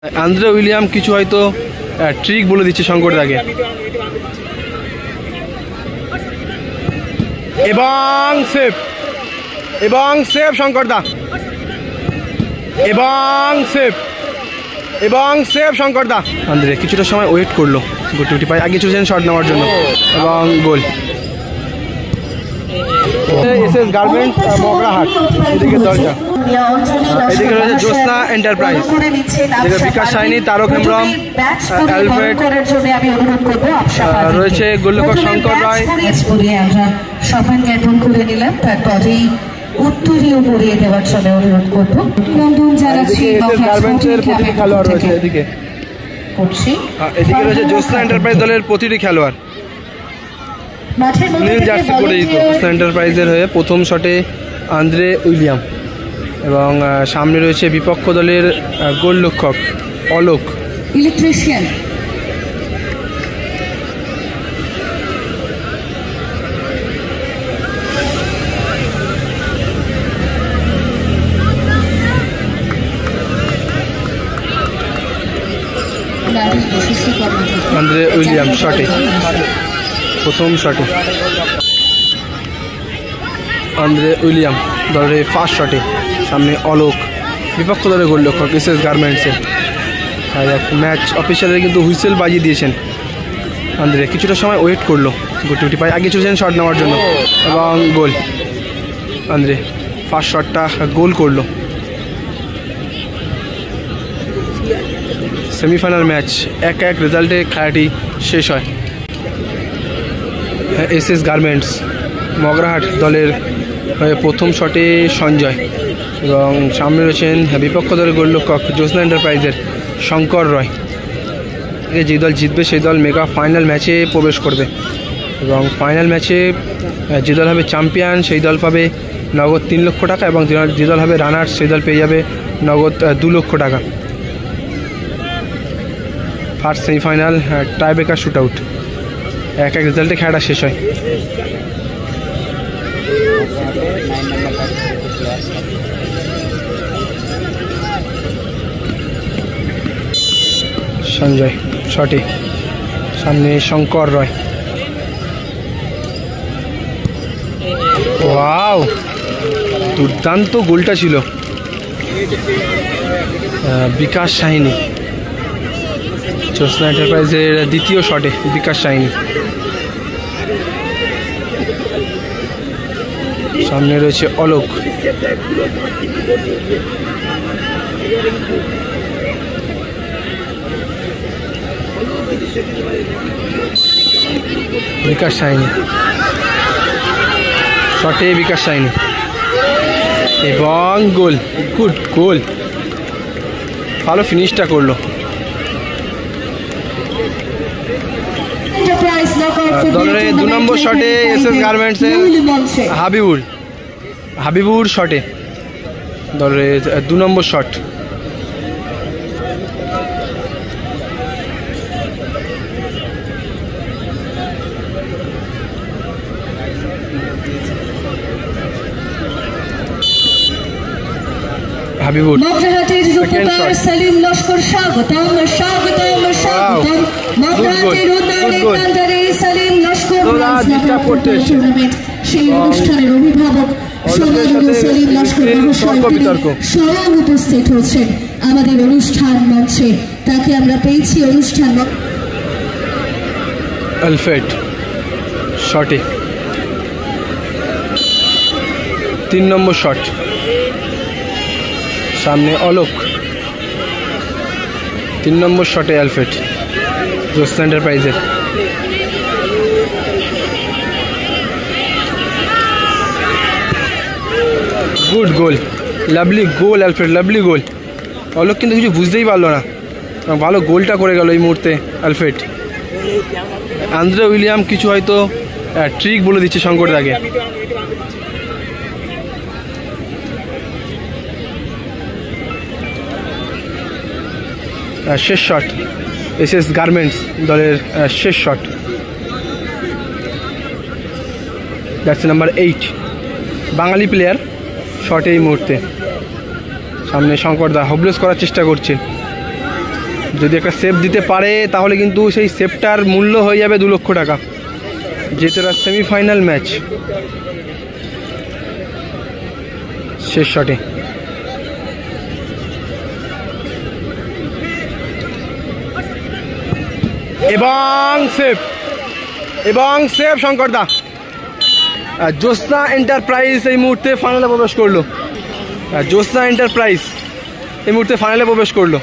Andre William কিছু হয়তো trick বলে দিচ্ছে শঙ্করদাকে এবং সেভ শঙ্করদা এবং সেভ শঙ্করদা। আন্দ্রে কিছুটা সময় ওয়েট করলো, গুটি পায়ে আগে চলেছেন শট নেওয়ার জন্য এবং গোল। এসএস গার্মেন্টস মগরাহাট, এদিকে দরজা, এদিকে রয়েছে জ্যোৎস্না এন্টারপ্রাইজ, এদিকে বিকাশ সাইনি, তারক হেমব্রম, অ্যালফ্রেড, রয়েছে গোলরক্ষক শঙ্কর রায়। সম্মান জ্ঞাপন করে নিলাম, তারপরেই উত্তরীয় পরিয়ে দেওয়ার জন্য অনুরোধ করবো। অভিনন্দন জানাচ্ছি খেলোয়াড় রয়েছে এদিকে রয়েছে জ্যোৎস্না এন্টারপ্রাইজ দলের প্রতিটি খেলোয়াড় নীল জার্সি পরে দিত। জ্যোৎস্না এন্টারপ্রাইজের হয়ে প্রথম শটে আন্দ্রে উইলিয়াম এবং সামনে রয়েছে বিপক্ষ দলের গোলরক্ষক অলোক। ইলেকট্রিশিয়ান আন্দ্রে উইলিয়াম শটে, প্রথম শটে আন্দ্রে উইলিয়াম দলের ফার্স্ট শটে, সামনে অলোক বিপক্ষ দলের গোলরক্ষক এসএস গার্মেন্টসের। ম্যাচ অফিসিয়ালের কিন্তু হুইসেল বাজিয়ে দিয়েছেন। আন্দ্রে কিছুটা সময় ওয়েট করলো, গুটি পায়ে আগে চলেছেন শট নেওয়ার জন্য এবং গোল। আন্দ্রে ফার্স্ট শটটা গোল করলো। সেমিফাইনাল ম্যাচ 1-1 রেজাল্টে খেলাটি শেষ হয়। এসএস গার্মেন্টস মগরাহাট দলের প্রথম শটে সঞ্জয় এবং সামনে রয়েছেন বিপক্ষ দলের গোলরক্ষক জ্যোৎস্না এন্টারপ্রাইজের শঙ্কর রয়। যে দল জিতবে সেই দল মেগা ফাইনাল ম্যাচে প্রবেশ করবে এবং ফাইনাল ম্যাচে যে দল হবে চ্যাম্পিয়ন সেই দল পাবে নগদ 3 লক্ষ টাকা এবং যে দল হবে রানার্স সেই দল পেয়ে যাবে নগদ 2 লক্ষ টাকা। First semifinal tiebreaker shoot out, 1-1 রেজাল্টে খেলাটা শেষ হয়। সঞ্জয় শটে, সামনে শঙ্কর রয়। ওয়াও, দুর্দান্ত গোলটা ছিল বিকাশ সাহিনী। জ্যোৎস্না এন্টারপ্রাইজের দ্বিতীয় শটে বিকাশ সাইনি, সামনে রয়েছে অলোক। বিকাশ সাইনি শটে, বিকাশ সাইনি এবং গোল। গুড গোল, ভালো ফিনিশটা করলো। দলের 2 নম্বর শটে এসএস গার্মেন্টসের হাবিবুর শটে, দলের 2 নম্বর শট। হাবিবুর সালিম লস্কর স্বাগতম স্বাগতম স্বাগতম। সেই অনুষ্ঠানের অভিভাবক সালিম লস্কর স্বয়ং উপস্থিত হচ্ছেন আমাদের অনুষ্ঠান মঞ্চে, তাকে আমরা পেয়েছি অনুষ্ঠান। অ্যালফ্রেড শটে, 3 নম্বর শট, সামনে অলোক। 3 নম্বর শটে অ্যালফ্রেড জ্যোৎস্না এন্টারপ্রাইজের। Good goal, lovely goal Alfred, lovely goal. Alok কিন্তু কিছু বুঝতেই পারলো না, ভালো গোলটা করে গেল এই মুহূর্তে অ্যালফ্রেড। আন্দ্রে উইলিয়াম কিছু হয়তো ট্রিক বলে দিচ্ছে শঙ্করদাকে। শেষ শট এসএস গার্মেন্টস দলের শেষ শট, জার্সি নাম্বার 8 বাঙালি প্লেয়ার শট এই মুহূর্তে। সামনে শঙ্করদা হোবলেস করার চেষ্টা করছেন, যদি একটা সেভ দিতে পারে তাহলে কিন্তু সেই সেভটার মূল্য হয়ে যাবে 2 লক্ষ টাকা। যেহেতু এরা সেমিফাইনাল ম্যাচ। শেষ শটে এবং সেভ শঙ্করদা। জ্যোৎস্না এন্টারপ্রাইজ এই মুহূর্তে ফাইনালে প্রবেশ করলো। জ্যোৎস্না এন্টারপ্রাইজ এই মুহূর্তে ফাইনালে প্রবেশ করলো।